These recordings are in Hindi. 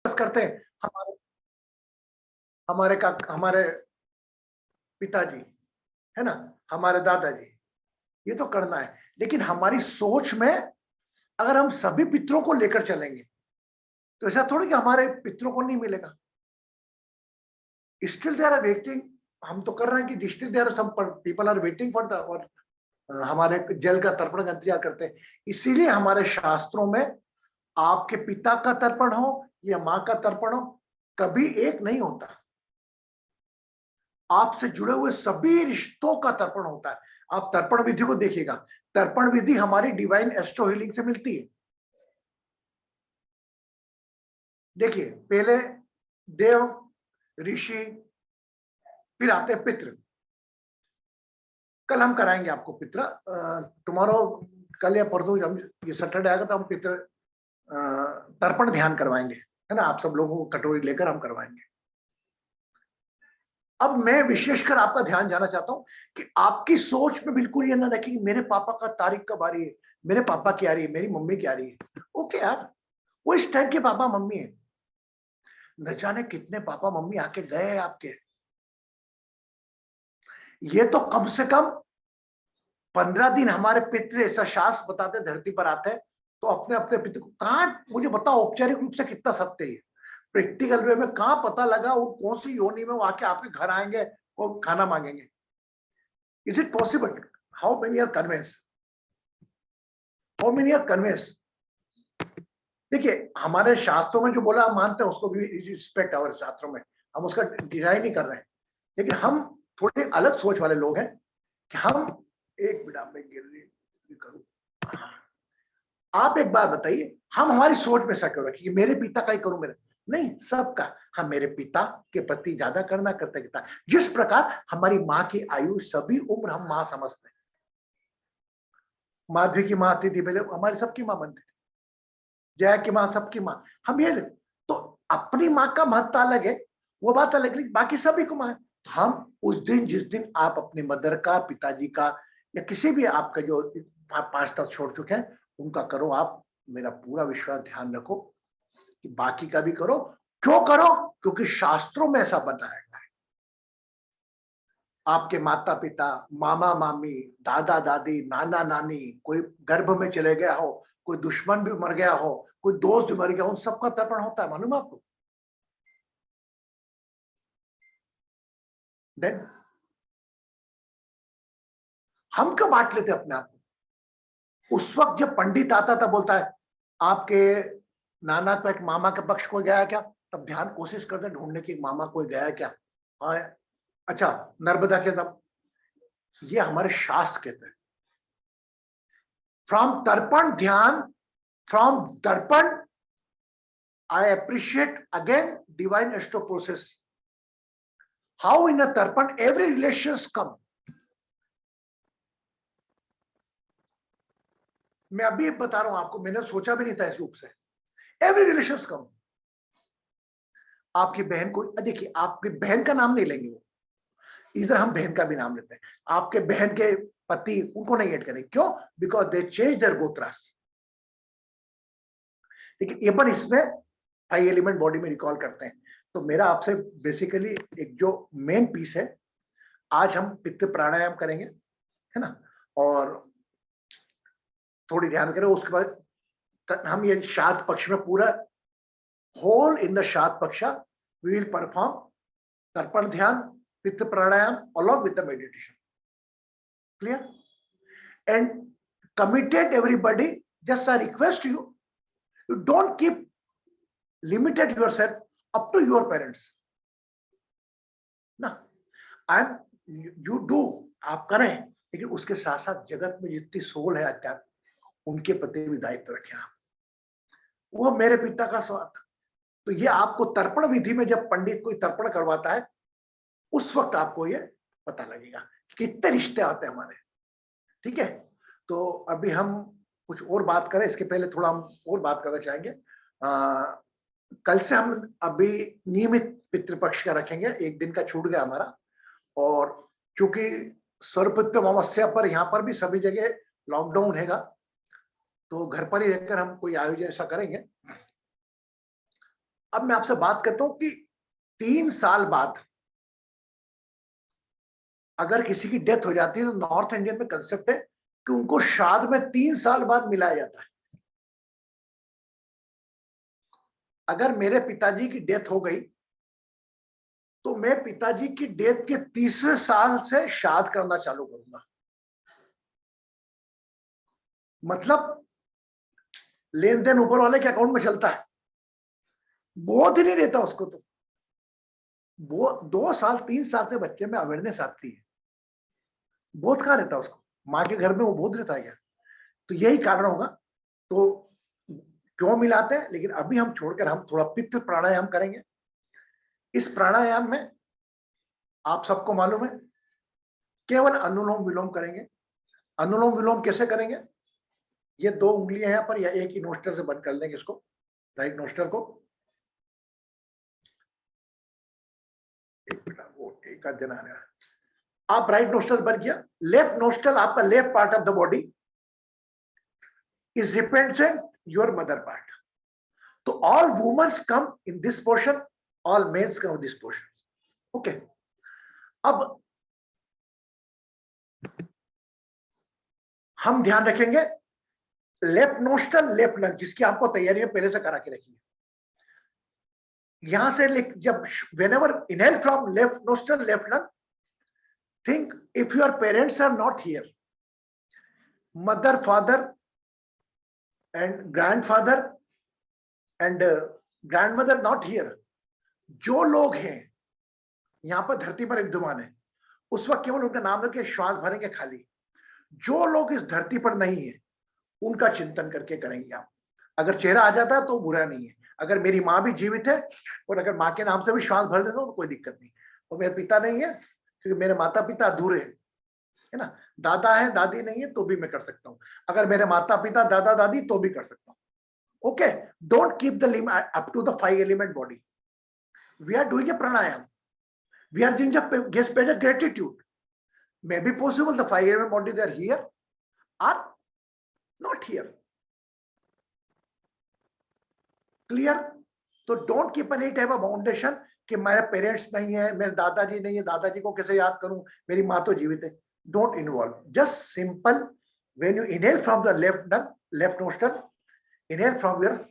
करते हैं हमारे हमारे पिताजी, है ना, हमारे दादाजी, ये तो करना है। लेकिन हमारी सोच में अगर हम सभी पितरों को लेकर चलेंगे तो ऐसा थोड़ी कि हमारे पितरों को नहीं मिलेगा। Still they are waiting. हम तो कर रहे हैं कि still there some people are waiting for the, और हमारे जल का तर्पण का इंतजार करते हैं। इसीलिए हमारे शास्त्रों में आपके पिता का तर्पण हो या मां का तर्पण हो, कभी एक नहीं होता। आपसे जुड़े हुए सभी रिश्तों का तर्पण होता है। आप तर्पण विधि को देखिएगा। तर्पण विधि हमारी डिवाइन एस्ट्रो हीलिंग से मिलती है। देखिए, पहले देव, ऋषि, फिर आते हैं पितृ। कल हम कराएंगे आपको पितृ, टुमारो, कल या परसों, हम ये सैटरडे आएगा तो हम पितृ तर्पण ध्यान करवाएंगे, है ना। आप सब लोगों को कटोरी लेकर हम करवाएंगे। अब मैं विशेषकर आपका ध्यान जाना चाहता हूं कि आपकी सोच में बिल्कुल ये ना रखें कि मेरे पापा का तारीख कब आ रही है, मेरे पापा की आ रही है, मेरी मम्मी की आ रही है। ओके यार, वो इस टाइप के पापा मम्मी है। न जाने कितने पापा मम्मी आके गए हैं आपके। ये तो कम से कम 15 दिन हमारे पितृ, ऐसा शास्त्र बताते, धरती पर आते हैं तो अपने अपने पितृ को कहा, मुझे बताओ औपचारिक रूप से कितना सत्य है। प्रैक्टिकल वे में कहां पता लगा वो कौन सी योनि में वो आके आपके घर आएंगे और खाना मांगेंगे। Is it possible? How many are convince? How many are convince? देखिए, हमारे शास्त्रों में जो बोला हम मानते हैं, उसको भी रिस्पेक्ट हमारे शास्त्रों में, हम उसका डिनाई नहीं कर रहे हैं। लेकिन हम थोड़े अलग सोच वाले लोग हैं कि हम, एक मिनट में गिर रही करूं, आप एक बात बताइए, हम हमारी सोच में ऐसा क्यों रखिए कि मेरे पिता का ही करूं, मेरे नहीं, सबका। हम मेरे पिता के प्रति ज्यादा करना करते कितना। जिस प्रकार हमारी माँ की आयु, सभी उम्र हम माँ समझते हैं। माधवी की माँ आती थी पहले, हमारी सबकी माँ बनती थी। जया की माँ सबकी माँ, हम ये, तो अपनी माँ का महत्व अलग है, वो बात अलग, लेकिन बाकी सभी को माँ है। हम उस दिन, जिस दिन आप अपनी मदर का, पिताजी का, या किसी भी आपका जो 5 तक छोड़ चुके हैं, उनका करो आप। मेरा पूरा विश्वास, ध्यान रखो कि बाकी का भी करो। क्यों करो? क्योंकि शास्त्रों में ऐसा बताया गया है। आपके माता पिता, मामा मामी, दादा दादी, नाना नानी, कोई गर्भ में चले गया हो, कोई दुश्मन भी मर गया हो, कोई दोस्त भी मर गया, उन सबका तर्पण होता है, मालूम है आपको? देन हम क्यों बांट लेते अपने आप को? उस वक्त जब पंडित आता था, बोलता है आपके नाना का एक मामा के पक्ष को गया क्या, तब ध्यान कोशिश करते ढूंढने की, मामा कोई गया क्या। हाँ, अच्छा, नर्मदा के तब, ये हमारे शास्त्र कहते हैं। फ्रॉम तर्पण ध्यान, फ्रॉम तर्पण I appreciate again divine astro process. How in a tarpan every relations come. मैं अभी बता रहा हूं आपको, मैंने सोचा भी नहीं था इस रूप से। एवरी रिलेशंस कम। आपकी बहन को देखिए, आपकी बहन का नाम नहीं लेंगे वो, इधर हम बहन का भी नाम लेते हैं। आपके बहन के पति, उनको नहीं ऐड करेंगे। क्यों? Because they change their gotras. लेकिन ये पर इसमें 5 एलिमेंट बॉडी में रिकॉल करते हैं। तो मेरा आपसे बेसिकली एक जो मेन पीस है, आज हम पित्त प्राणायाम करेंगे, है ना, और थोड़ी ध्यान करें। उसके बाद हम ये श्राद्ध पक्ष में पूरा होल इन द श्राद्ध पक्ष वी विल परफॉर्म तर्पण ध्यान, पित्त प्राणायाम along with the meditation. Clear? And committed everybody, just I request you, you don't keep limited yourself up to your parents. ना, I'm you do, आप करें, लेकिन उसके साथ साथ जगत में जितनी सोल है अध्यात्म, उनके प्रति भी दायित्व रखें आप। वो मेरे पिता का स्वार्थ। तो ये आपको तर्पण विधि में जब पंडित कोई तर्पण करवाता है, उस वक्त आपको ये पता लगेगा कितने रिश्ते आते हैं हमारे। ठीक है, तो अभी हम कुछ और बात करें, इसके पहले थोड़ा हम और बात करना चाहेंगे। कल से हम अभी नियमित पितृपक्ष का रखेंगे, एक दिन का छूट गया हमारा। और चूंकि सर्वपितृ अमावस्या पर यहाँ पर भी सभी जगह लॉकडाउन हैगा, तो घर पर ही रहकर हम कोई आयोजन ऐसा करेंगे। अब मैं आपसे बात करता हूं कि 3 साल बाद अगर किसी की डेथ हो जाती है तो नॉर्थ इंडियन में कंसेप्ट है कि उनको श्राद्ध में 3 साल बाद मिलाया जाता है। अगर मेरे पिताजी की डेथ हो गई तो मैं पिताजी की डेथ के तीसरे साल से श्राद्ध करना चालू करूंगा। मतलब लेन देन ऊपर वाले के अकाउंट में चलता है, बोध ही नहीं रहता उसको। तो वो 2 साल 3 साल से बच्चे में अवेयरनेस आती है, बोध कहां रहता उसको, माँ के घर में वो बोध रहता है क्या? तो यही कारण होगा। तो क्यों मिलाते हैं, लेकिन अभी हम छोड़कर हम थोड़ा पित्त प्राणायाम करेंगे। इस प्राणायाम में आप सबको मालूम है केवल अनुलोम विलोम करेंगे। अनुलोम विलोम कैसे करेंगे? ये 2 उंगलियां यहां पर, या एक ही नोस्टर से बंद कर लेंगे इसको, राइट नोस्टर को। वो एक आध जन आ रहा है। आप राइट नोस्टल बंद किया, लेफ्ट नोस्टल आपका left part of the body is represent your mother part. तो all womens come in this portion, all mens come in this portion. Okay, अब हम ध्यान रखेंगे लेफ्ट नोस्टल लेफ्ट लंग, जिसकी आपको तैयारी पहले से करा के रखी है। यहां से जब whenever inhale from left nostril left lung, think if your parents are not here, mother father and grandfather and grandmother not here, जो लोग हैं यहां पर धरती पर विद्यमान है, उस वक्त केवल उनका नाम लेके श्वास भरेंगे खाली। जो लोग इस धरती पर नहीं है उनका चिंतन करके करेंगे आप। अगर चेहरा आ जाता है तो बुरा नहीं है। अगर मेरी माँ भी जीवित है और अगर माँ के नाम से भी श्वास भर देता हूं तो कोई दिक्कत नहीं। और मेरे पिता नहीं है क्योंकि मेरे माता पिता अधूरे हैं, है ना। दादा है दादी नहीं है तो भी मैं कर सकता हूँ। अगर मेरे माता पिता दादा दादी तो भी कर सकता हूँ। Okay, don't keep the limit up to the 5 element body. We are doing a pranayama, we are doing guest page gratitude. May be possible the 5 element body they are here are not here. Clear? तो don't keep any type of foundation कि मेरे पेरेंट्स नहीं है, मेरे दादाजी नहीं है, दादाजी को कैसे याद करूं, मेरी माँ तो जीवित है। Don't involve, just simple. When you inhale from the left lung, left nostril, inhale from your,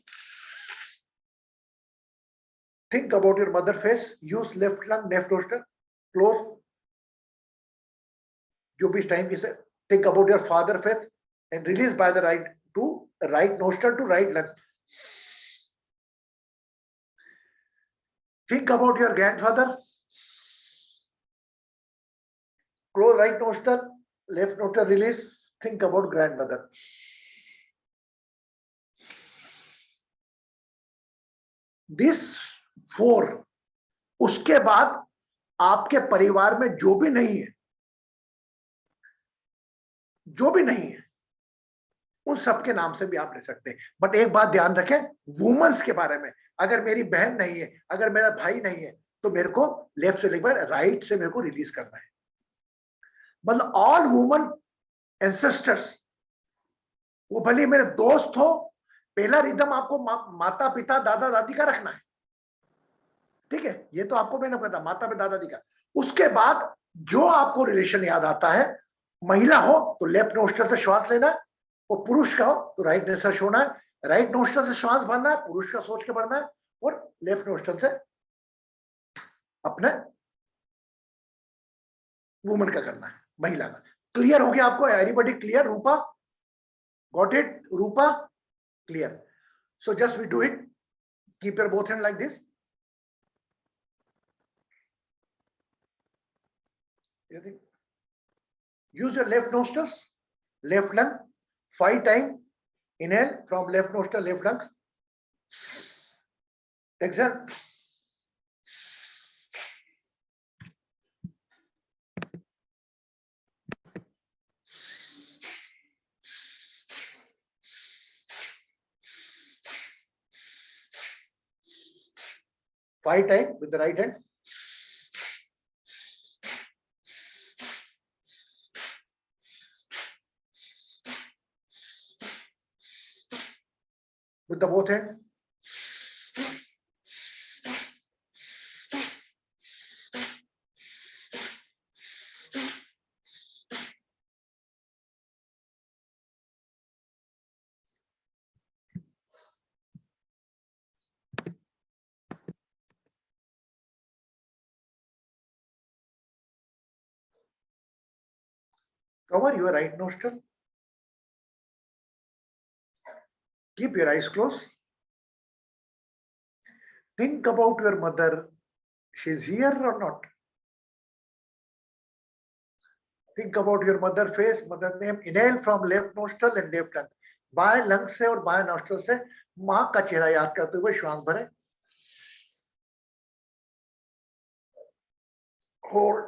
think about your mother face, use left lung left nostril, close जो भी टाइम की से, think about your father face and release by the right to right nostril to right lung. Think about your grandfather, close right nostril, left nostril release. Think about grandmother. This 4, उसके बाद आपके परिवार में जो भी नहीं है, जो भी नहीं है, उन सबके नाम से भी आप ले सकते हैं। बट एक बात ध्यान रखें वुमेन्स के बारे में, अगर मेरी बहन नहीं है, अगर मेरा भाई नहीं है, तो मेरे को लेफ्ट से लेकर राइट से मेरे को रिलीज करना है। मतलब ऑल वुमन एंसेस्टर्स, वो भले मेरे दोस्त हो, पहला रिदम आपको माता पिता दादा दादी का रखना है। ठीक है, ये तो आपको मैंने पता, माता पिता दादा दादी का। उसके बाद जो आपको रिलेशन याद आता है, महिला हो तो लेफ्ट नोस्ट्रल से श्वास लेना है, और पुरुष का हो तो राइट नोस्ट्रल से छोड़ना है। राइट नोस्ट्रल से श्वास भरना है, पुरुष का सोच के भरना है, और लेफ्ट नोस्ट्रल से अपने वुमन का करना है, महिला का। क्लियर हो गया आपको? Everybody clear? Rupa got it? Rupa clear? So just we do it, keep your both hand like this. Use your left nostrils, left lung, 5 times. Inhale from left nostril, left lung. Exhale. Five times with the right hand. With the both hand. Cover your right nostril. Keep your eyes closed. Think about your mother. She's here or not? Think about your mother face, mother name. Inhale from left nostril and left lung. बाएं लंग से और बाएं नॉस्ट्रल से मां का चेहरा याद करते हुए श्वास भरें. Hold.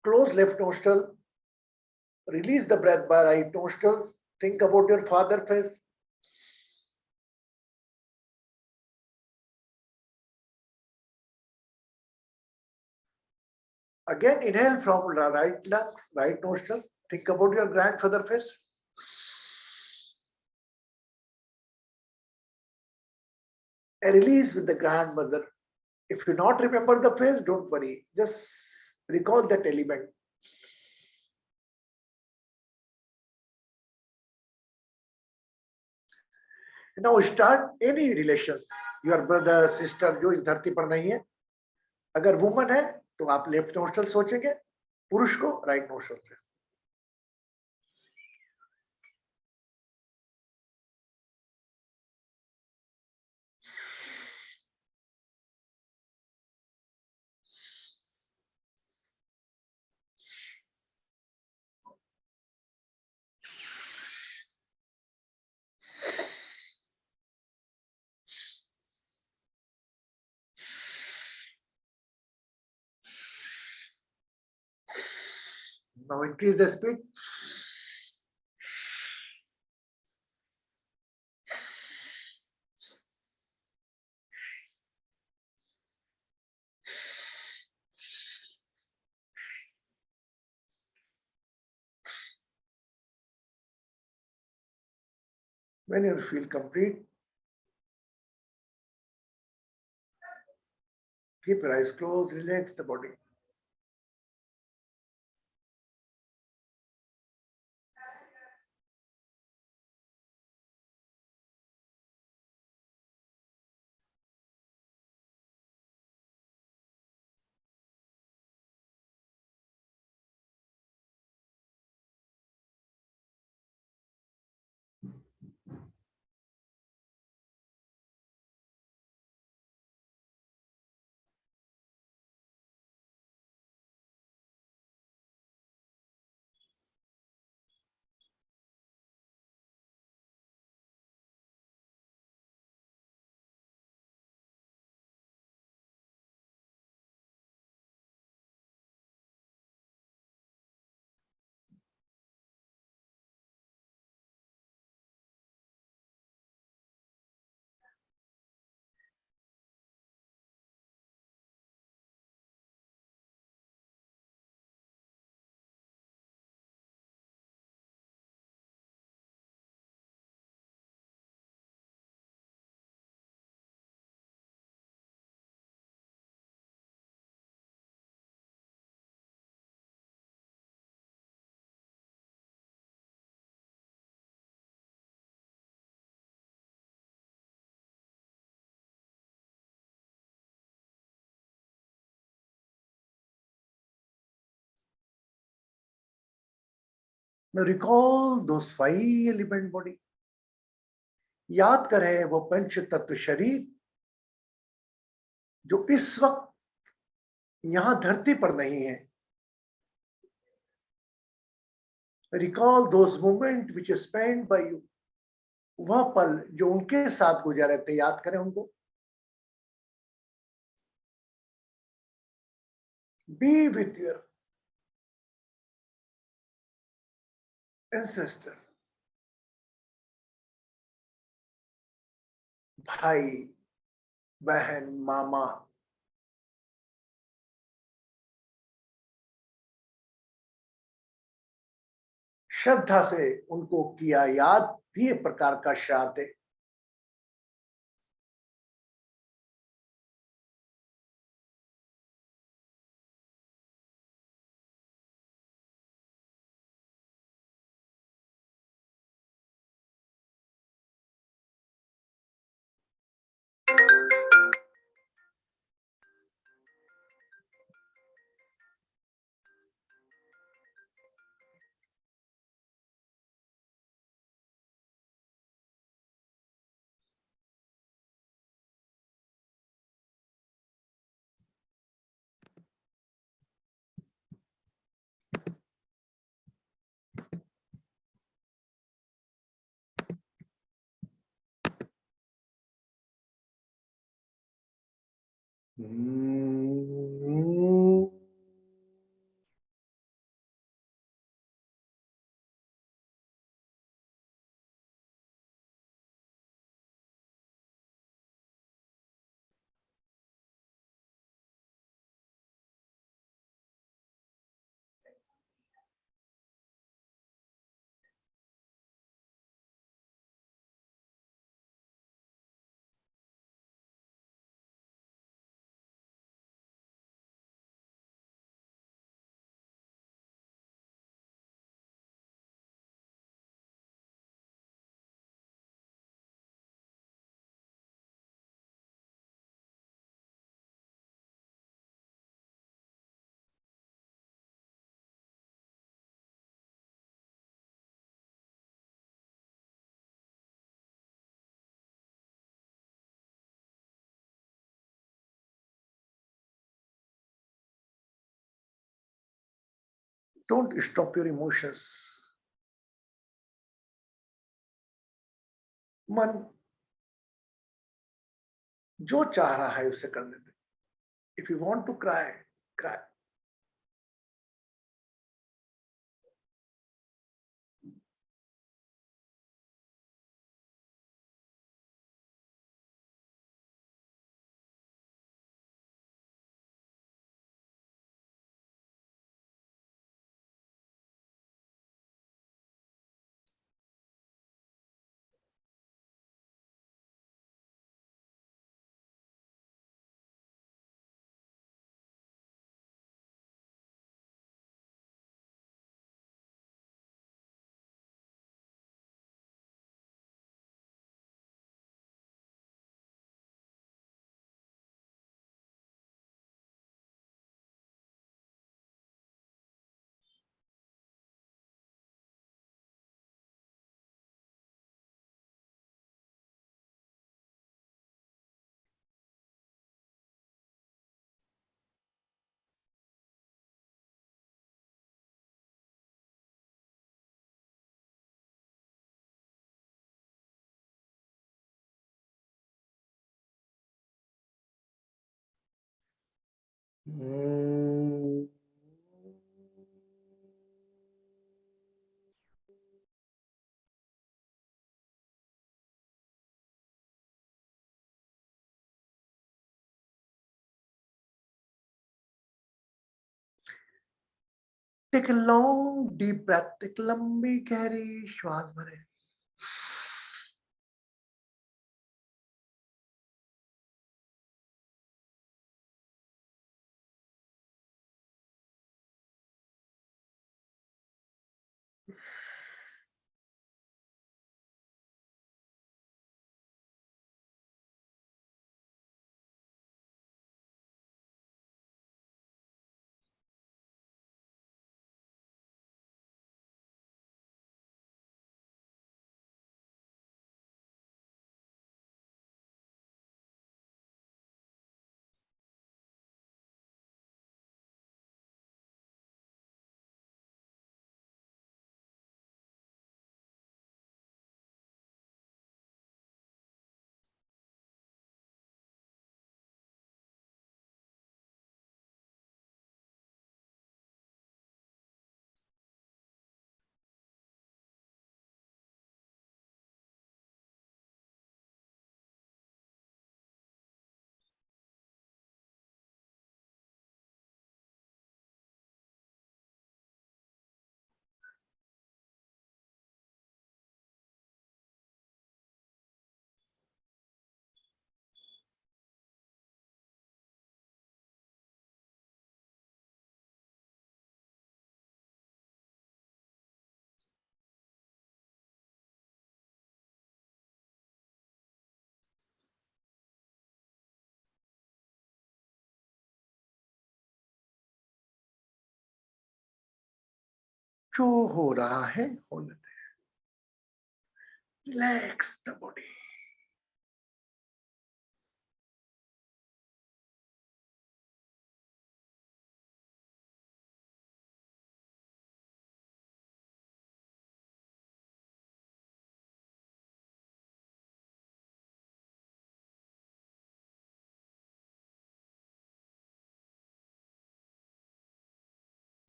Close left nostril. Release the breath by right nostril. Think about your father face. Again, inhale from the right lungs, right nostril. Think about your grandfather face. And release with the grandmother. If you not remember the face, don't worry. Just recall that element. Now start any relation. Your brother, sister, जो इस धरती पर नहीं है. अगर वुमन है तो आप लेफ्ट नोस्ट्रल सोचेंगे, पुरुष को राइट नोस्ट्रल से. Now increase the speed. When you feel complete, keep your eyes closed, relax the body. Now recall those 5 element body. याद करें वो पंच तत्व शरीर जो इस वक्त यहां धरती पर नहीं है. Recall those moments which are spent by you. वह पल जो उनके साथ गुजरे थे, याद करें उनको. Be with your ancestor. भाई, बहन, मामा. श्रद्धा से उनको किया याद भी एक प्रकार का श्राद्ध है. Hmm. Don't stop your emotions. मन जो चाह रहा है उसे करने दे. If you want to cry, cry. Hmm. Take a long deep breath. एक लंबी गहरी श्वास भरे. जो हो रहा है होने दे. Relax the body.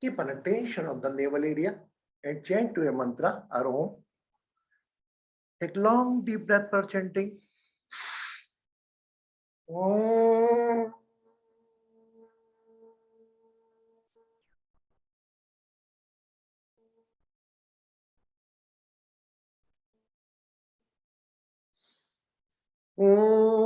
Keep an attention on the navel area and chant to a mantra or Om. Take long deep breath for chanting. Om. Om.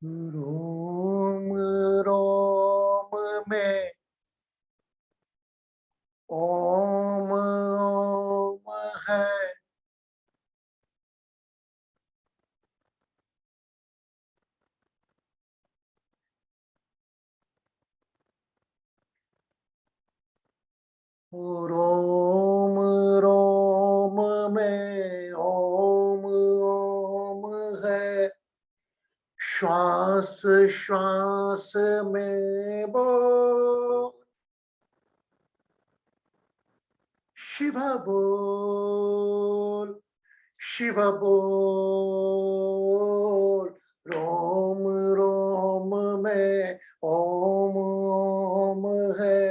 रोम रोम में ओम ओम है। रोम रोम में ओम ओम है। श्वास श्वास में बोल शिव बोल शिव बोल। रोम रोम में ओम ओम है।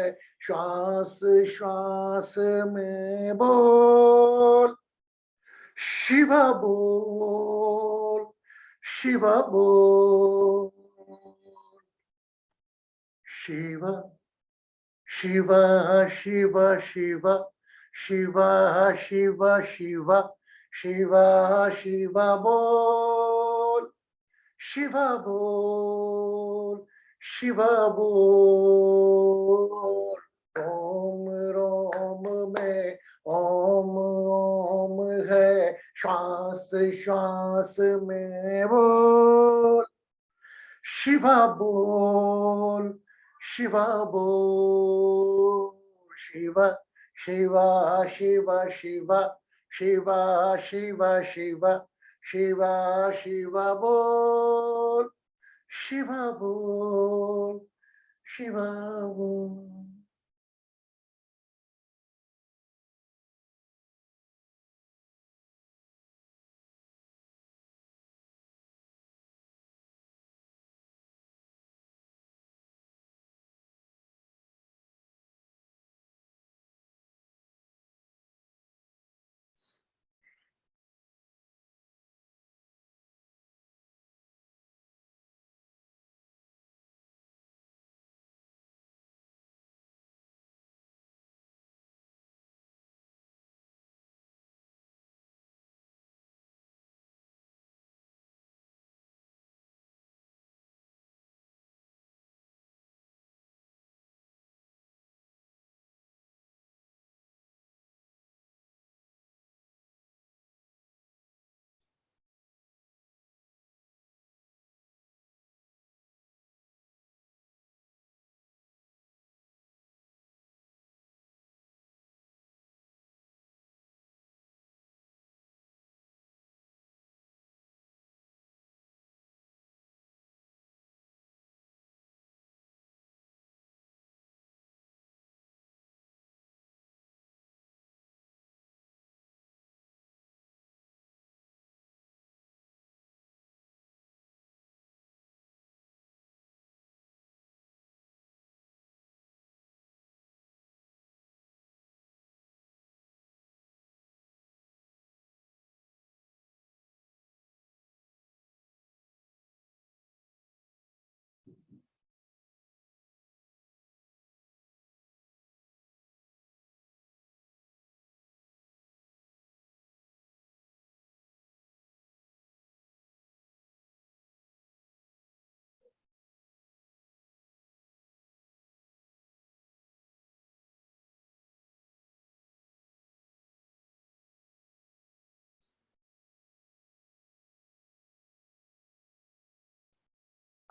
श्वास श्वास में बोल शिव बोल शिव बोल। शिव शिव शिव शिव शिव शिव शिव शिव शिव बोल शिव बोल शिव बोल। ओम रोम में ओम ओम है। श्वास श्वास में बोल शिव बोल शिव बोल। शिव शिव शिव शिव शिव शिव शिव शिव शिव बोल शिव बोल शिव बोल।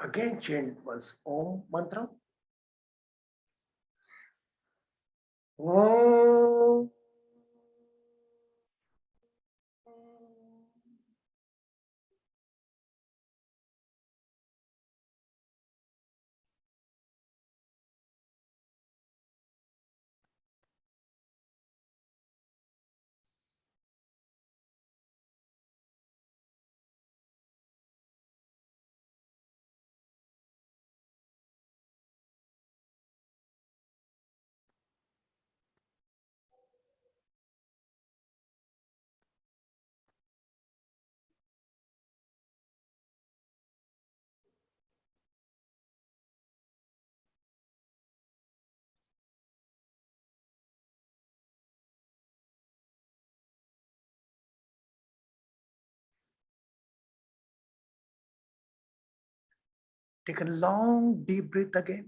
Again chant was Om mantra. Om. Take a long deep breath again.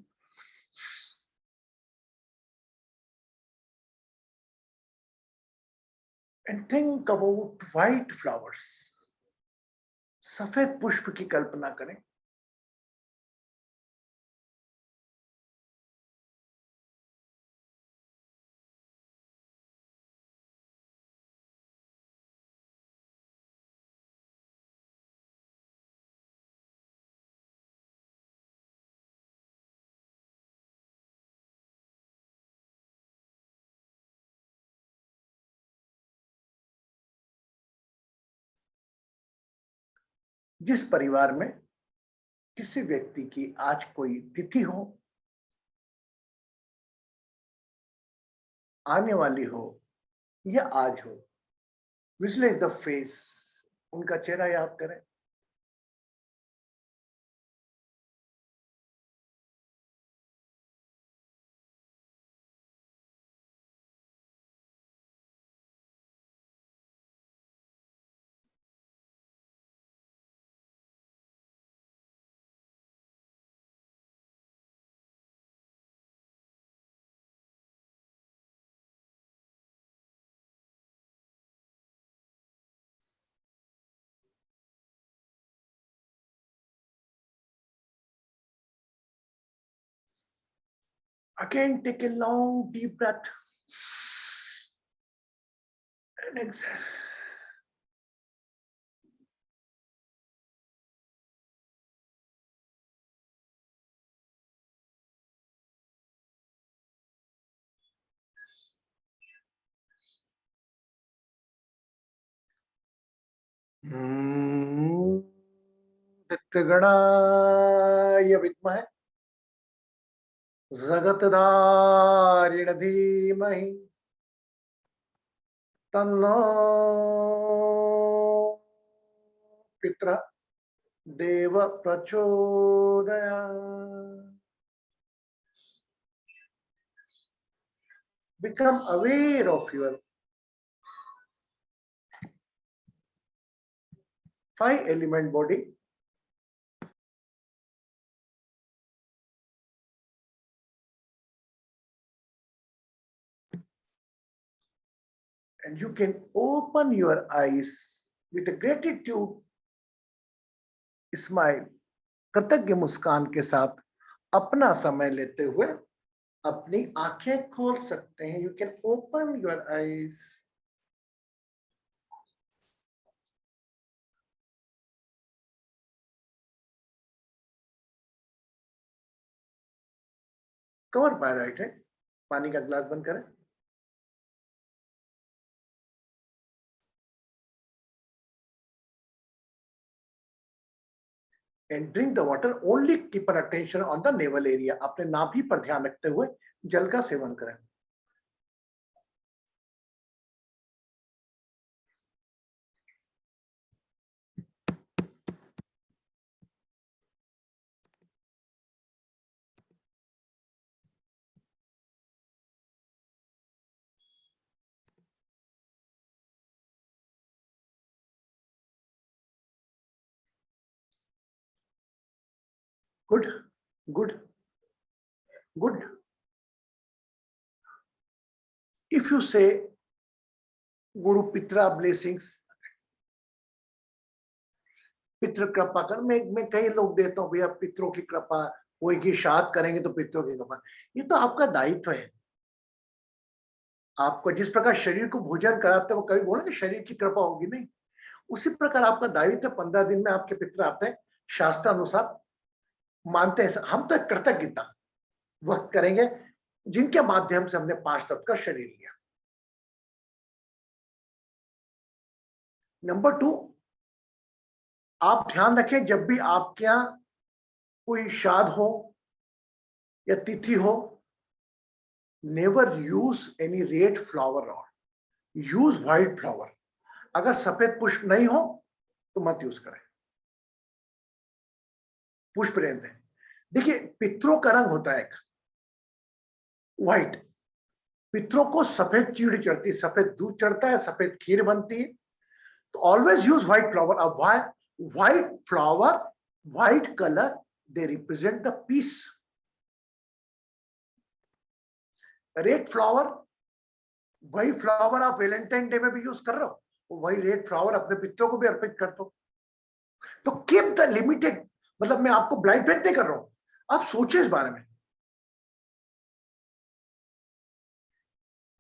And think about white flowers. सफेद पुष्प की कल्पना करें. जिस परिवार में किसी व्यक्ति की आज कोई तिथि हो, आने वाली हो या आज हो, विजुअलाइज द फेस, उनका चेहरा याद करें. Again, take a long deep breath and exhale. गणाय विद्महे जगतधारिण धीमहि तन्नो पितरः देव प्रचोदयात्. Become aware of your 5-element body. And you can open your eyes with a gratitude smile, कृतज्ञ मुस्कान के साथ अपना समय लेते हुए अपनी आंखें खोल सकते हैं. You can open your eyes. Cover by right hand. पानी का ग्लास बंद करें. And drink the water. Only keep an attention on the navel area. अपने नाभि पर ध्यान रखते हुए जल का सेवन करें. Good, good, good. If you say Guru Pitra blessings, पितृ कृपा कर, मैं कई लोग देता हूँ भैया पितरों की कृपा, कोई की श्राद्ध करेंगे तो पितरों की कृपा। ये तो आपका दायित्व है। आपको जिस प्रकार शरीर को भोजन कराते हैं, वो कभी बोले शरीर की कृपा होगी, नहीं। उसी प्रकार आपका दायित्व 15 दिन में आपके पितर आते हैं, शास्त्र अनुसार मानते हैं। हम तो कृतज्ञता वक्त करेंगे जिनके माध्यम से हमने 5 तत्व का शरीर लिया। नंबर 2, आप ध्यान रखें जब भी आपके यहां कोई श्राद्ध हो या तिथि हो, never use any red flower और यूज व्हाइट फ्लावर। अगर सफेद पुष्प नहीं हो तो मत यूज करें, पुष्प रहने दें। देखिए पितरों का रंग होता है एक व्हाइट, पितरों को सफेद चीड़ चढ़ती है, सफेद दूध चढ़ता है, सफेद खीर बनती है। तो ऑलवेज यूज व्हाइट फ्लावर। अब white flower, white colour, they represent the peace. Red flower, वही फ्लावर आप वैलेंटाइन डे में भी यूज कर रहे हो, वही रेड फ्लावर अपने पितरों को भी अर्पित कर दो। तो कीप द लिमिटेड, मतलब मैं आपको ब्लाइंड फेट नहीं कर रहा हूं, आप सोचिए इस बारे में।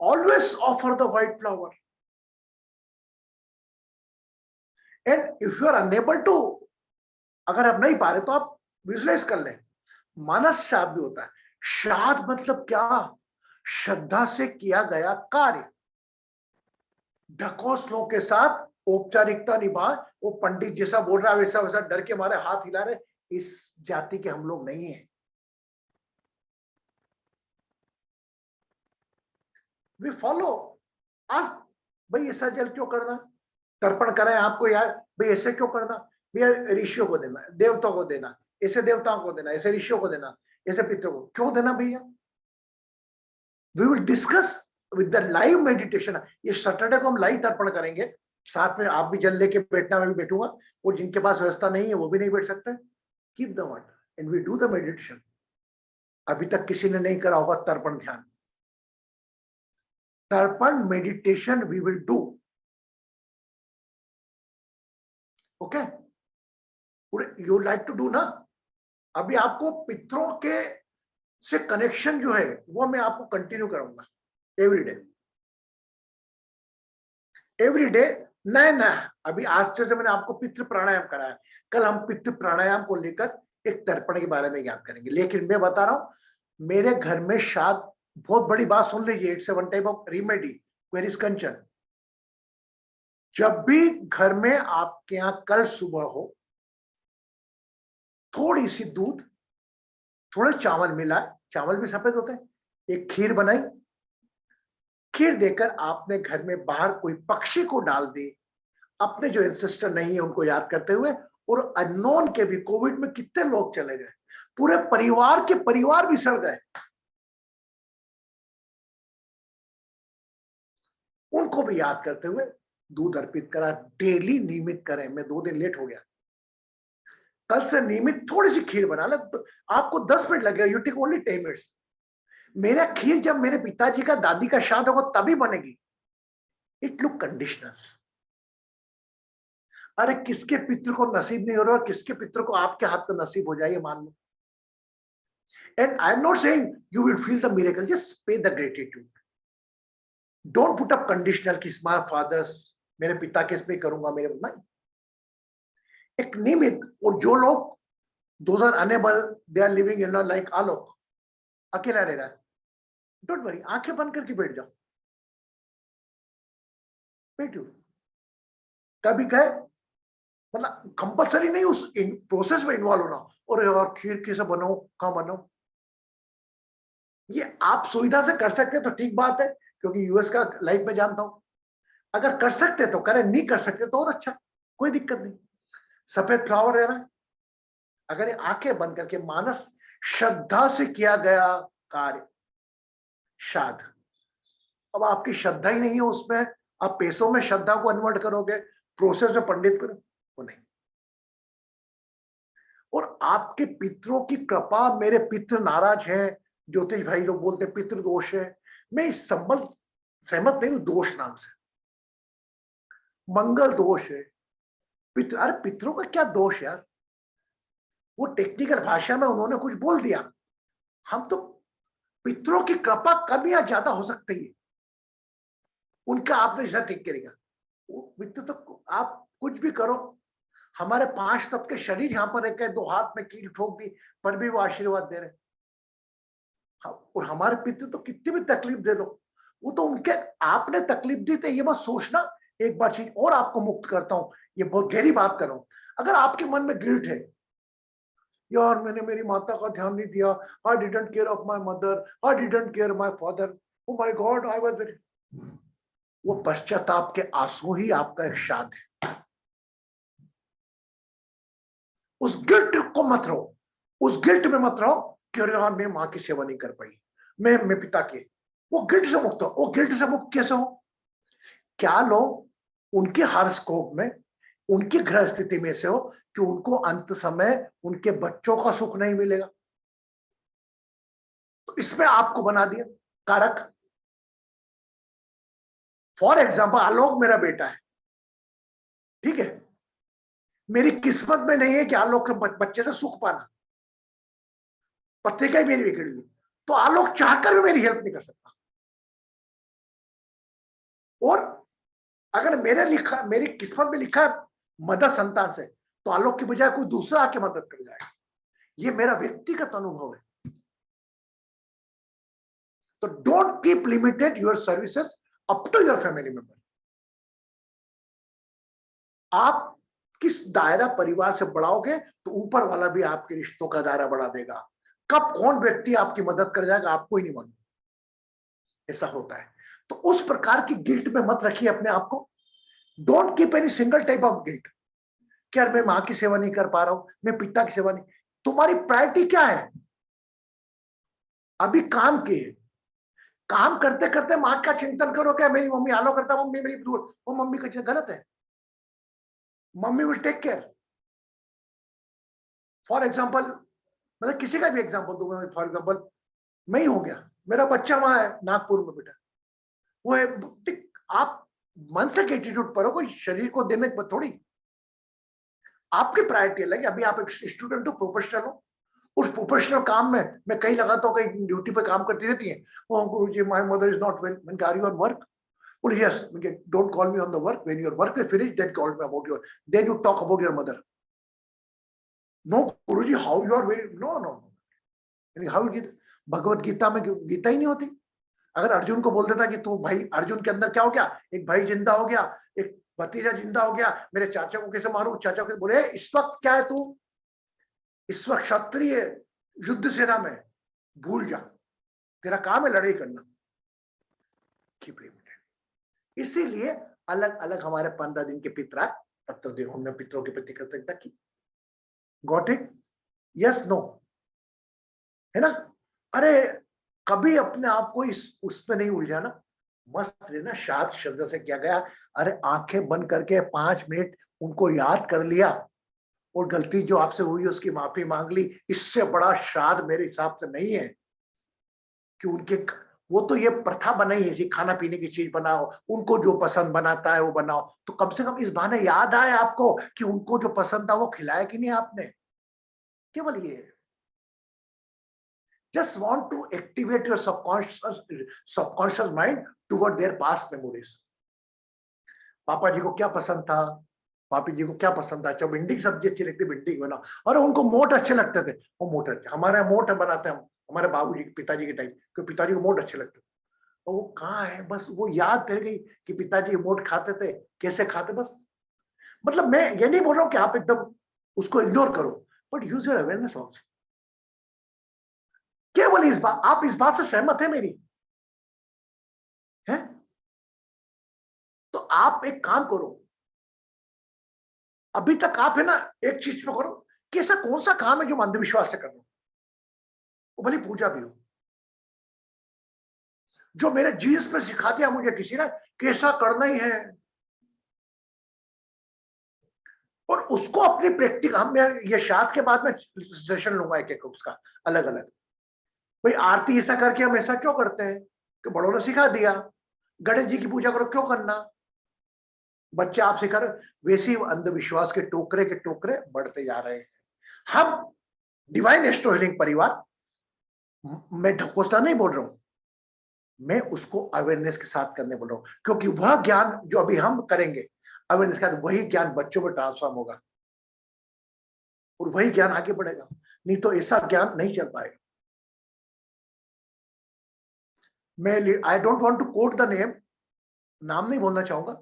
Always offer the white flower and if you are unable to, अगर आप नहीं पा रहे तो आप विजुलाइज कर लें। मानस श्राद्ध भी होता है। श्राद्ध मतलब क्या? श्रद्धा से किया गया कार्य, ढकोसलों के साथ औपचारिकता निभा। वो पंडित जैसा बोल रहा है वैसा वैसा डर के मारे हाथ हिला रहे, इस जाति के हम लोग नहीं हैं। वी फॉलो आज, भाई ऐसा जल क्यों करना, तर्पण कराए आपको यार, भाई ऐसे क्यों करना, भैया ऋषियों को देना, देवताओं को देना, ऐसे देवताओं को देना, ऐसे ऋषियों को देना, ऐसे पितरों को क्यों देना भैया। We will discuss with the live meditation. ये सैटरडे को हम लाइव तर्पण करेंगे, साथ में आप भी जल लेके बैठना, मैं भी बैठूंगा, और जिनके पास व्यवस्था नहीं है वो भी नहीं बैठ सकते। Keep the water and we do the meditation. अभी तक किसी ने नहीं करा होगा तर्पण ध्यान, तर्पण meditation we will do. Okay, you like to do ना। अभी आपको पितरों के से कनेक्शन जो है वो मैं आपको कंटिन्यू करूंगा एवरी डे नया नया। अभी आज से मैंने आपको पितृ प्राणायाम कराया, कल हम पितृ प्राणायाम को लेकर एक तर्पण के बारे में याद करेंगे। लेकिन मैं बता रहा हूं मेरे घर में श्राद्ध, बहुत बड़ी बात सुन लीजिए, it's one type of remedy, where is Kanchan. जब भी घर में आपके यहां कल सुबह हो, थोड़ी सी दूध, थोड़े चावल मिलाए, चावल भी सफेद होते हैं, एक खीर बनाई, खीर देकर आपने घर में बाहर कोई पक्षी को डाल दी, अपने जो एंसेस्टर नहीं है उनको याद करते हुए। और अननोन के भी, कोविड में कितने लोग चले गए, पूरे परिवार के परिवार भी सड़ गए, उनको भी याद करते हुए दूध अर्पित करा। डेली नियमित करें। मैं 2 दिन लेट हो गया, कल से नियमित थोड़ी सी खीर बना ले, आपको 10 मिनट लगेगा, यू टेक ओनली 10 मिनट्स। मेरा खीर जब मेरे पिताजी का दादी का श्राद्ध होगा तभी बनेगी। It look conditional. अरे किसके पितृ को नसीब नहीं हो रहा, किसके पितृ को आपके हाथ का नसीब हो जाए, मान लो। And I am not saying you will feel the miracle, just pay the gratitude. Don't put up conditional कि माय फादर्स, मेरे पिता के इसमें करूंगा, मेरे नहीं। एक नियमित, और जो लोग those are unable, they are living in like Alok, अकेला रह रहा है, डोंट वरी, आंखें बंद करके बैठ जाओ, बैठो। कभी गए, मतलब कंपलसरी नहीं उस प्रोसेस में इन्वॉल्व होना, और खीर कैसे बनाओ, कहां बनाओ, ये आप सुविधा से कर सकते हैं तो ठीक बात है, क्योंकि यूएस का लाइफ में जानता हूं। अगर कर सकते तो करें, नहीं कर सकते तो और अच्छा, कोई दिक्कत नहीं। सफेद फ्लावर है ना, अगर ये आंखें बंद करके मानस श्रद्धा से किया गया कार्य, श्राद्ध, अब आपकी श्रद्धा ही नहीं है उसमें, आप पैसों में श्रद्धा को कन्वर्ट करोगे, प्रोसेस में पंडित करो, वो नहीं। और आपके पितरों की कृपा, मेरे पितृ नाराज हैं, ज्योतिष भाई लोग बोलते हैं पितृ दोष है, मैं इस संबंध सहमत नहीं हूं दोष नाम से। मंगल दोष है, पितृ, अरे पितरों का क्या दोष यार, वो टेक्निकल भाषा में उन्होंने कुछ बोल दिया, हम तो पितरों की कृपा कम या ज्यादा हो सकती है, उनका आपने रिश्ता ठीक करेगा। पितृ तो आप कुछ भी करो, हमारे 5 तत्व के शरीर यहाँ पर रह 2 हाथ में कील ठोक दी पर भी वो आशीर्वाद दे रहे। और हमारे पितृ तो कितनी भी तकलीफ दे दो, वो तो उनके, आपने तकलीफ दी तो ये मत सोचना। एक बार चीज और आपको मुक्त करता हूं, ये बहुत गहरी बात कर रहा हूं। अगर आपके मन में गिल्ट है, यार मैंने मेरी माता का ध्यान नहीं दिया, I didn't care of my mother, I didn't care my father, oh my God I was very, वो पश्चाताप के आंसू ही आपका एक शाद है। उस गिल्ट को मत रहो, उस गिल्ट में मत रहो कि अरे यार मैं माँ की सेवा नहीं कर पाई, मैं पिता की, वो गिल्ट से मुक्त हो। वो गिल्ट से मुक्त कैसे हो? क्या लोग उनके हॉरोस्कोप में, उनकी ग्रह स्थिति में से हो कि उनको अंत समय उनके बच्चों का सुख नहीं मिलेगा, तो इसमें आपको बना दिया कारक। फॉर एग्जाम्पल आलोक मेरा बेटा है, ठीक है, मेरी किस्मत में नहीं है कि आलोक के बच्चे से सुख पाना, पत्रिका ही मेरी बिगड़ी हुई, तो आलोक चाहकर भी मेरी हेल्प नहीं कर सकता। और अगर मेरी किस्मत में लिखा है मदद संतान से, तो आलोक की बजाय कोई दूसरा आके मदद कर जाएगा। ये मेरा व्यक्तिगत अनुभव है। तो don't keep limited your services up to your family member. आप किस दायरा परिवार से बढ़ाओगे तो ऊपर वाला भी आपके रिश्तों का दायरा बढ़ा देगा। कब कौन व्यक्ति आपकी मदद कर जाएगा आपको ही नहीं मालूम, ऐसा होता है। तो उस प्रकार की गिल्ट में मत रखिए अपने आप को। Don't keep any single type of guilt कि यार मैं मां की सेवा नहीं कर पा रहा हूं, मैं पिता की सेवा नहीं। तुम्हारी प्रायोरिटी क्या है? अभी काम की है, काम करते करते मां का चिंतन करो, क्या मेरी मम्मी आलो करता, मम्मी मेरी दूर, वो मम्मी का चिंतन गलत है। Mummy will take care. For example, मतलब किसी का भी एग्जाम्पल दूंगा, फॉर एग्जाम्पल मैं ही हो गया, मेरा बच्चा वहां है नागपुर में बेटा, वो है, आप मन से एटीट्यूड पर हो, कोई शरीर को देने पर थोड़ी। आपकी प्रायोरिटी अलग है। अभी आप एक स्टूडेंट हो, प्रोफेशनल हो, उस प्रोफेशनल काम में मैं कहीं लगाता हूँ, कहीं ड्यूटी पे काम करती रहती है, oh Guruji my mother is not well, मैंने are you on work? Well, yes, don't call me on the work. When your work is finished, then call me about your. Then you talk about your mother. No, Guruji, how you are very no no. How Gita, Bhagavad Gita में गीता ही नहीं होती। अगर अर्जुन को बोल देता कि तू भाई, अर्जुन के अंदर क्या हो गया, एक भाई जिंदा हो गया, एक भतीजा जिंदा हो गया, मेरे चाचा को कैसे मारूं, चाचा को बोले इस वक्त क्या है तू, इस वक्त क्षत्रिय युद्ध सेना में, भूल जा, तेरा काम है लड़ाई करना। इसीलिए अलग अलग हमारे 15 दिन के पितरा, तब तो देखो हमने पितरों के प्रति कृतज्ञता की। Got it? यस नो, है ना? अरे कभी अपने आप को इस उसमें नहीं उलझाना, मस्त रहना। शाद शब्द से क्या गया, अरे आंखें बंद करके 5 मिनट उनको याद कर लिया और गलती जो आपसे हुई उसकी माफी मांग ली, इससे बड़ा शाद मेरे हिसाब से नहीं है कि उनके, वो तो ये प्रथा बनाई है जी, खाना पीने की चीज बनाओ, उनको जो पसंद बनाता है वो बनाओ, तो कम से कम इस बहाने याद आए आपको कि उनको जो पसंद था वो खिलाया कि नहीं आपने। केवल ये just want to activate your subconscious mind toward their past memories. पापा जी को क्या पसंद था, पापी जी को क्या पसंद था, अच्छा भिंडी की सब्जी अच्छी लगती, भिंडी की बनाओ। और उनको मोट अच्छे लगते थे, वो मोट अच्छे, हमारे मोट बनाते हैं हम, हमारे बाबूजी पिताजी के टाइम, क्योंकि पिताजी को मोट अच्छे लगते। और वो कहाँ है, बस वो याद रह गई कि पिताजी मोट खाते थे, कैसे खाते, बस। मतलब मैं ये नहीं बोल रहा हूँ कि आप एकदम उसको इग्नोर करो, but use your awareness also. केवल इस बात, आप इस बात से सहमत है मेरी, है? तो आप एक काम करो, अभी तक आप है ना एक चीज पे करो कि ऐसा कौन सा काम है जो अंधविश्वास से करना, वो भले पूजा भी हो, जो मेरे जीन्स पे सिखा दिया मुझे किसी ने कैसा करना ही है, और उसको अपनी प्रैक्टिकल, हम ये शाद के बाद में सेशन लूंगा एक एक उसका अलग अलग। भाई आरती ऐसा करके हम ऐसा क्यों करते हैं कि बड़ों ने सिखा दिया, गणेश जी की पूजा करो क्यों करना, बच्चे आपसे कर वैसे ही अंधविश्वास के टोकरे बढ़ते जा रहे हैं। हम डिवाइन एस्ट्रो हीलिंग परिवार, मैं ढकोसला नहीं बोल रहा हूं, मैं उसको अवेयरनेस के साथ करने बोल रहा हूं, क्योंकि वह ज्ञान जो अभी हम करेंगे अवेयरनेस के साथ, वही ज्ञान बच्चों में ट्रांसफॉर्म होगा और वही ज्ञान आगे बढ़ेगा, नहीं तो ऐसा ज्ञान नहीं चल पाएगा। मैं I don't want to quote the name, नाम नहीं बोलना चाहूंगा।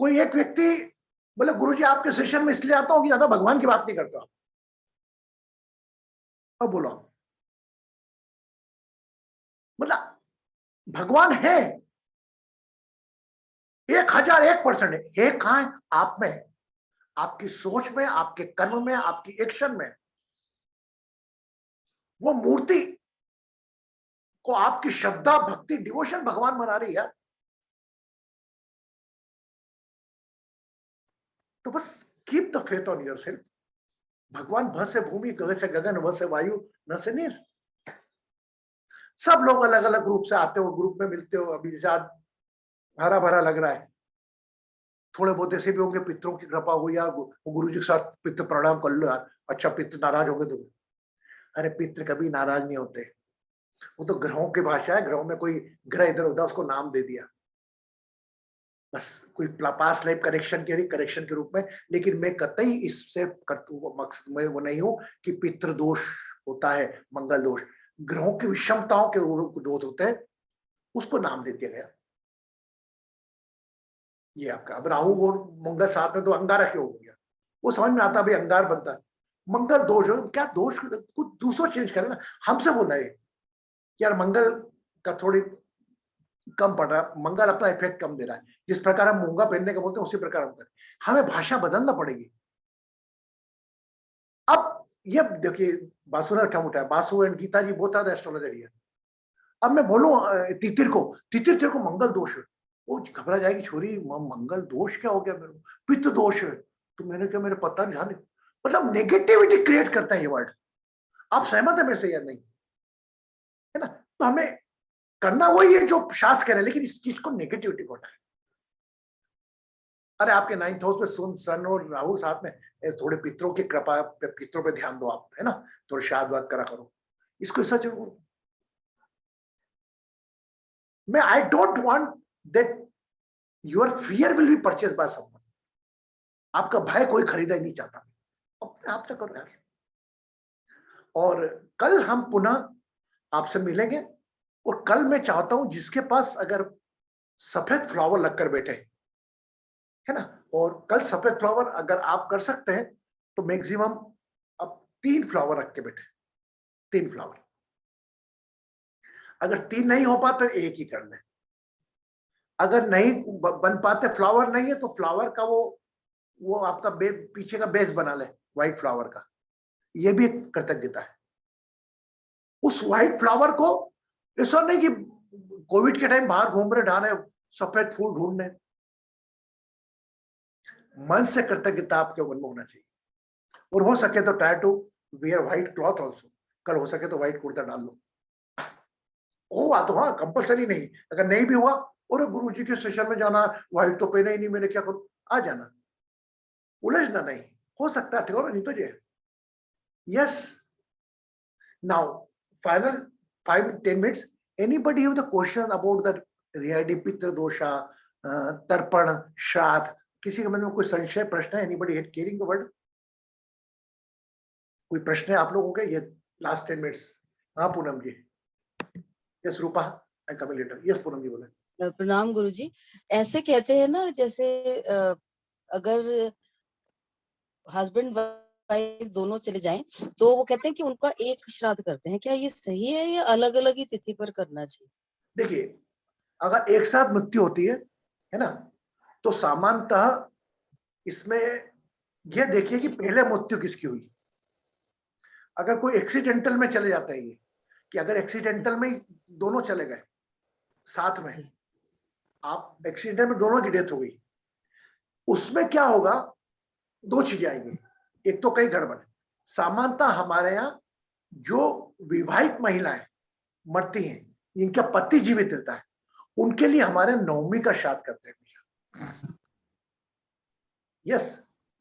कोई एक व्यक्ति बोले गुरुजी आपके सेशन में इसलिए आता हूं कि ज्यादा भगवान की बात नहीं करते आप। अब बोलो, मतलब भगवान है, 1001% है कहां है? आप में, आपकी सोच में, आपके कर्म में, आपकी एक्शन में। वो मूर्ति को आपकी श्रद्धा, भक्ति, डिवोशन भगवान बना रही है। तो बस keep the faith on yourself. भगवान भ से भूमि, ग से गगन, व से वायु, न से नीर। सब लोग अलग अलग ग्रुप से आते हो, ग्रुप में मिलते हो, अभी शायद हरा भरा लग रहा है। थोड़े बहुत ऐसे भी होंगे पितरों की कृपा हुई, या गुरु जी के साथ पितृ प्रणाम कर लो यार, अच्छा पितृ नाराज हो गए तो, अरे पितृ कभी नाराज नहीं होते, वो तो ग्रहों की भाषा है, ग्रहों में कोई ग्रह इधर उधर उसको नाम दे दिया, बस कोई पास लाइफ करेक्शन के रूप में। लेकिन मैं कतई इससे मकसद में वो नहीं हूं कि पितृ दोष होता है, मंगल दोष, ग्रहों की विषमताओं के दोष होते हैं, उसको नाम दे दिया गया। ये आपका अब राहु और मंगल साथ में तो अंगारक क्यों हो गया, वो समझ में आता भाई, अंगार बनता है, मंगल दोष हो क्या, दोष कुछ दूसरा चेंज करे ना। हमसे बोल रहे यार मंगल का थोड़ी कम पड़ रहा है, मंगल अपना इफेक्ट कम दे रहा है, जिस प्रकार हम मूंगा पहनने का बोलते हैं उसी प्रकार हम करें, हमें भाषा बदलना पड़ेगी। अब ये देखिए, बासु ने क्या उठाया, बासु एंड गीता जी बहुत ज्यादा एस्ट्रोलॉजर है। अब मैं बोलूं तितिर को, तितिर तेरे को मंगल दोष है, वो घबरा जाएगी, छोरी मंगल दोष क्या हो गया मेरे को, पित्त दोष है, तो मैंने क्या, मेरे पता नहीं, ध्यान, मतलब नेगेटिविटी क्रिएट करता है ये वर्ड। आप सहमत है मेरे से या नहीं, है ना? तो हमें करना वही है जो शास्त्र कह रहे हैं, लेकिन इस चीज को नेगेटिविटी को हटाए। अरे आपके 9th हाउस में सुन सन और राहु साथ में, थोड़े पितरों की कृपा, पितरों पे ध्यान दो आप, है ना, थोड़े श्राद्ध वाद करा करो, इसको ऐसा जरूर। मैं I don't want that your fear will be purchase by someone. आपका भय कोई खरीदा ही नहीं चाहता, अपने आप से करो यार। और कल हम पुनः आपसे मिलेंगे, और कल मैं चाहता हूं जिसके पास अगर सफेद फ्लावर लगकर बैठे, है ना, और कल सफेद फ्लावर अगर आप कर सकते हैं तो मैक्सिमम अब 3 फ्लावर रख के बैठे, 3 फ्लावर। अगर 3 नहीं हो पाते तो 1 ही कर लें। अगर नहीं बन पाते, फ्लावर नहीं है तो फ्लावर का वो आपका पीछे का बेस बना ले व्हाइट फ्लावर का, ये भी एक कृतज्ञता है। उस व्हाइट फ्लावर को, ऐसा नहीं कि कोविड के टाइम बाहर घूम रहे ढाने सफेद फूल ढूंढने, मन से कृतज्ञता आपके मन में होना चाहिए। और हो सके तो try to wear white cloth also, कल हो सके तो व्हाइट कुर्ता डाल लो, हुआ तो हाँ, कंपलसरी नहीं, अगर नहीं भी हुआ और गुरु जी के सेशन में जाना, व्हाइट तो पहना ही नहीं मैंने, क्या करूं, आ जाना, उलझना नहीं, हो सकता है, ठीक है नहीं तो जे। Yes, now final 5-10 minutes, anybody have the question about the रियाडी पितृ दोषा, तर्पण, श्राद्ध, किसी के मन में कोई संशय, प्रश्न है? Anybody had caring the word, कोई प्रश्न है आप लोगों के? ये लास्ट 10 minutes। हाँ पूनम जी, यस रूपा, आई कम लेटर, यस पूनम जी बोले। प्रणाम गुरुजी। ऐसे कहते हैं ना, जैसे अगर हस्बैंड वाइफ दोनों चले जाएं तो वो कहते हैं कि उनका एक श्राद्ध करते हैं, क्या ये सही है या अलग अलग ही तिथि पर करना चाहिए? देखिए, अगर एक साथ मृत्यु होती है ना, तो सामान्यतः इसमें यह देखिए कि पहले मृत्यु किसकी हुई। अगर कोई एक्सीडेंटल में चले जाता है, ये कि अगर एक्सीडेंटल में दोनों चले गए साथ में, आप एक्सीडेंट में दोनों की डेथ हो गई, उसमें क्या होगा, 2 चीजें आएंगी। एक तो कई गड़बड़, सामान्यतः हमारे यहाँ जो विवाहित महिलाएं मरती हैं, जिनका पति जीवित रहता है, उनके लिए हमारे नवमी का श्राद्ध करते हैं। यस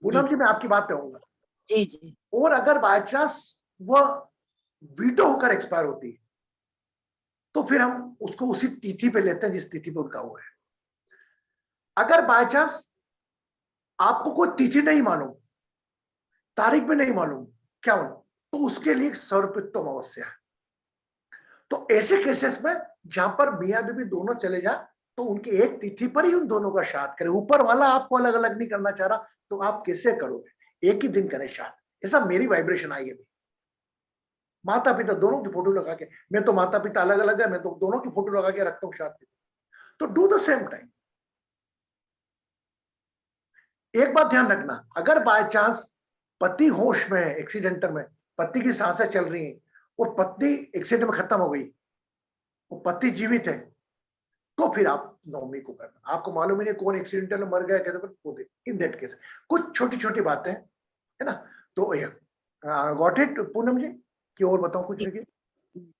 पूनम जी, मैं आपकी बात पे आऊंगा। जी जी। और अगर बाय चांस वह वीटो होकर एक्सपायर होती है तो फिर हम उसको उसी तिथि पे लेते हैं जिस तिथि पे उनका हुआ है। अगर बाय चांस आपको कोई तिथि नहीं मालूम, तारीख में नहीं मालूम क्या हो, तो उसके लिए सर्वपित्तम अमावस्या है। तो ऐसे केसेस में जहां पर मियां बीबी दोनों चले जाए तो उनकी एक तिथि पर ही उन दोनों का श्राद्ध करें। ऊपर वाला आपको अलग अलग नहीं करना चाह रहा तो आप कैसे करोगे? एक ही दिन करें श्राद्ध। ऐसा मेरी वाइब्रेशन आई है। माता पिता दोनों की फोटो लगा के, मैं तो माता पिता अलग अलग है, मैं तो दोनों की फोटो लगा के रखता हूँ श्राद्ध के। तो डू द सेम टाइम। एक बात ध्यान रखना, अगर बाय चांस पति होश में है, एक्सीडेंटल में पति की सांसें चल रही हैं और पत्नी एक्सीडेंट में खत्म हो गई, वो पति जीवित है, तो फिर आप नवमी को करना। आपको मालूम ही नहीं कौन एक्सीडेंटल में मर गया कैसे, इन दैट केस कुछ छोटी छोटी बातें है ना। तो गॉट इट पूनम जी, कि और बताओ कुछ देखिए।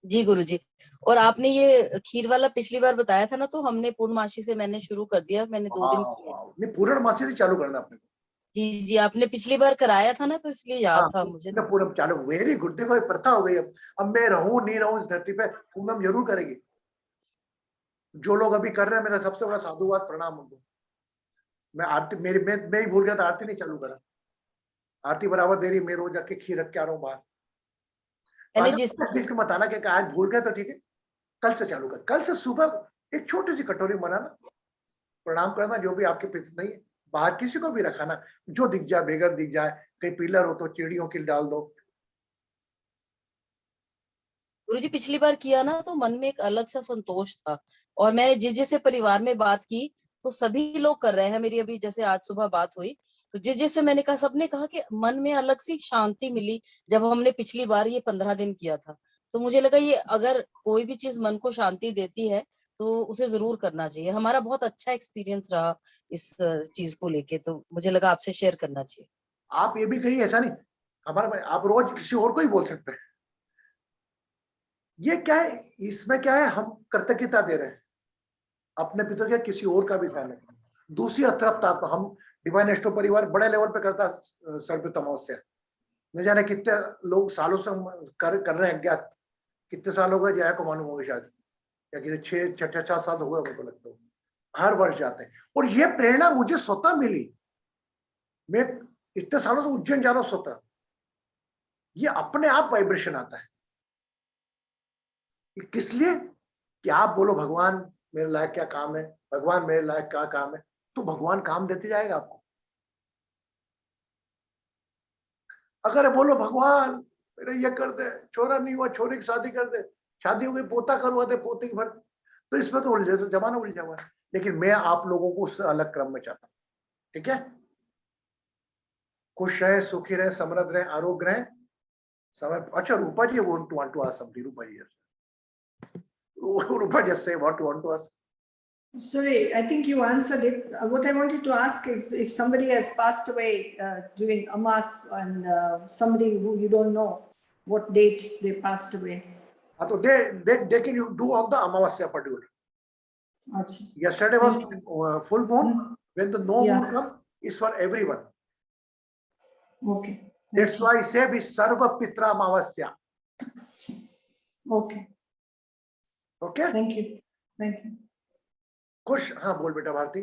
जी गुरुजी। और आपने ये खीर वाला पिछली बार बताया था ना, तो हमने पूर्णमासी से मैंने शुरू कर दिया, मैंने 2 दिन किए। नहीं पूर्णमासी से चालू करना अपने को। जी जी, आपने पिछली बार कराया था ना, तो इसलिए याद हाँ था मुझे। पूनम चालू, वेरी गुड। देखो ये प्रथा हो गई। अब मैं रहूं नहीं रहूं इस धरती पे, पूनम जरूर करेगी। जो लोग अभी कर रहे हैं, मेरा सबसे बड़ा साधुवाद प्रणाम उनको। मैं आरती मैं ही भूल गया था, आरती नहीं चालू करा। आरती बराबर दे रही, मैं रोज जाके खीर रख के आ रहा हूँ बाहर। पहले जिस मत आना कि आज भूल गए तो ठीक है, कल से चालू कर। कल से सुबह एक छोटी सी कटोरी बनाना, प्रणाम करना जो भी आपके पिता नहीं है, बाहर किसी को भी रखाना, जो दिख जाए, बेगर दिख जाए, कहीं पिलर हो तो चिड़ियों की डाल दो। गुरुजी पिछली बार किया ना, तो मन में एक अलग सा संतोष था। और मैंने जिस जिससे परिवार में बात की, तो सभी लोग कर रहे हैं। मेरी अभी जैसे आज सुबह बात हुई, तो जिस जिससे मैंने कहा, सबने कहा कि मन में अलग सी शांति मिली जब हमने पिछली बार ये 15 दिन किया था। तो मुझे लगा ये अगर कोई भी चीज मन को शांति देती है तो उसे जरूर करना चाहिए। हमारा बहुत अच्छा एक्सपीरियंस रहा इस चीज को लेके, तो मुझे लगा आपसे शेयर करना चाहिए। आप ये भी कहिए, ऐसा नहीं हमारा, आप रोज किसी और को ही बोल सकते हैं। ये क्या है, इसमें क्या है, हम कृतज्ञता दे रहे हैं अपने पिता के, किसी और का भी ख्याल रखें। दूसरी तरफ हम डिवाइन एस्ट्रो परिवार बड़े लेवल पे करता सर्वप्रथम अमावस्या। न जाने कितने लोग सालों से कर रहे हैं अज्ञात। कितने साल हो गए जया को मालूम होगा शायद, या कि 6-7 साल हो गए मेरे को लगता है। हर वर्ष जाते हैं और ये प्रेरणा मुझे स्वतः मिली। मैं इतने सालों से उज्जैन जा रहा हूं स्वतः। ये अपने आप वाइब्रेशन आता है। किस लिए? कि आप बोलो भगवान मेरे लायक क्या काम है, भगवान मेरे लायक क्या काम है, तो भगवान काम देते जाएगा आपको। अगर बोलो भगवान मेरे ये कर दे, छोरा नहीं हुआ छोरे की शादी कर दे, शादी हो गई पोता करवा दे, पोते की भर, तो इसमें तो उलझे, तो जमाना उलझा हुआ है। लेकिन मैं आप लोगों को उससे अलग क्रम में चाहता हूँ। ठीक है, खुश रहे, सुखी रहे, समृद्ध रहे, आरोग्य रहे, समय। अच्छा रूपा जी want to ask something. Rupa ji, Rupa just say what you want to ask. Sorry, I think you answered it. What I wanted to ask is if somebody has passed away during Amas and somebody who you don't know what date they passed away. So they can do on the Amavasya particular. Achha. Yesterday was full moon. When the no moon comes, it's for everyone. Okay. That's why I say is Sarva Pitra Amavasya. Okay. Okay. Thank you. Thank you. खुश, हाँ बोल बेटा भारती।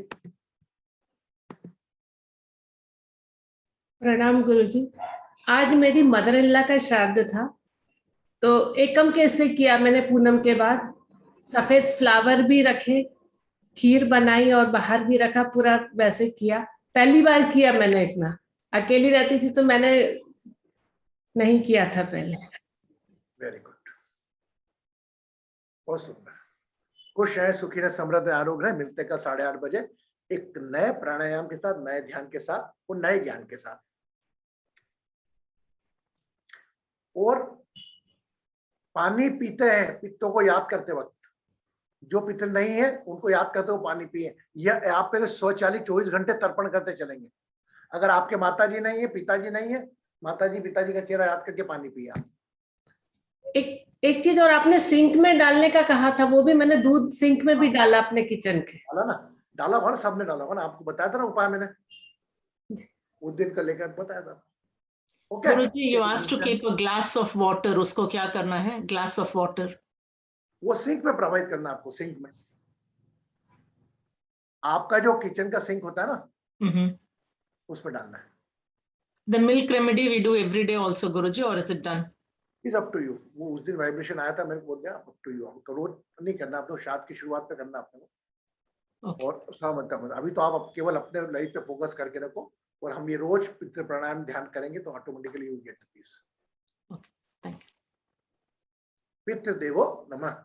प्रणाम गुरुजी। आज मेरी मदर इन लॉ का श्राद्ध था, तो एकम कैसे किया मैंने पूनम के बाद। सफेद फ्लावर भी रखे, खीर बनाई और बाहर भी रखा, पूरा वैसे किया। पहली बार किया मैंने इतना। अकेली रहती थी तो मैंने नहीं किया था पहले। वेरी गुड, बहुत सुंदर। खुश है, सुखी रहे, समृद्ध आरोग्य रहे। मिलते कल 8:30 बजे एक नए प्राणायाम के साथ, नए ध्यान के साथ और नए ज्ञान के साथ। और पानी पीते हैं पित्तों को याद करते वक्त, जो पित्त नहीं है उनको याद करते हो पानी पिए। यह आप पे स्वचालित 24 घंटे तर्पण करते चलेंगे। अगर आपके माताजी नहीं है, पिताजी नहीं है, माताजी पिताजी का चेहरा याद करके पानी पिए। एक चीज और, आपने सिंक में डालने का कहा था, वो भी मैंने दूध सिंक में भी डाला अपने किचन के। डाला ना, डाला हुआ ना, सबने डाला हुआ ना, आपको बताया था ना उपाय मैंने। उस दिन का लेकर बताया था। Okay Guruji, you asked to keep a glass of water. उसको क्या करना है? Glass of water. वो सिंक में प्रोवाइड करना आपको, सिंक में। आपका जो किचन का सिंक होता है ना, Mm-hmm. उसमें डालना है। The milk remedy we do every day also, Guruji, or is it done? Is up to you. वो उस दिन वाइब्रेशन आया था, मेरे को बोल दिया अप टू यू, आपको रोज नहीं करना, आपको शाद की शुरुआत पे करना आपने को। Okay. और मतलब अभी तो आप केवल अपने लाइफ पे फोकस करके रखो, और हम ये रोज पितृ प्राणायाम ध्यान करेंगे तो automatically you get piece. Okay. Thank you. पितृ देवो नमः।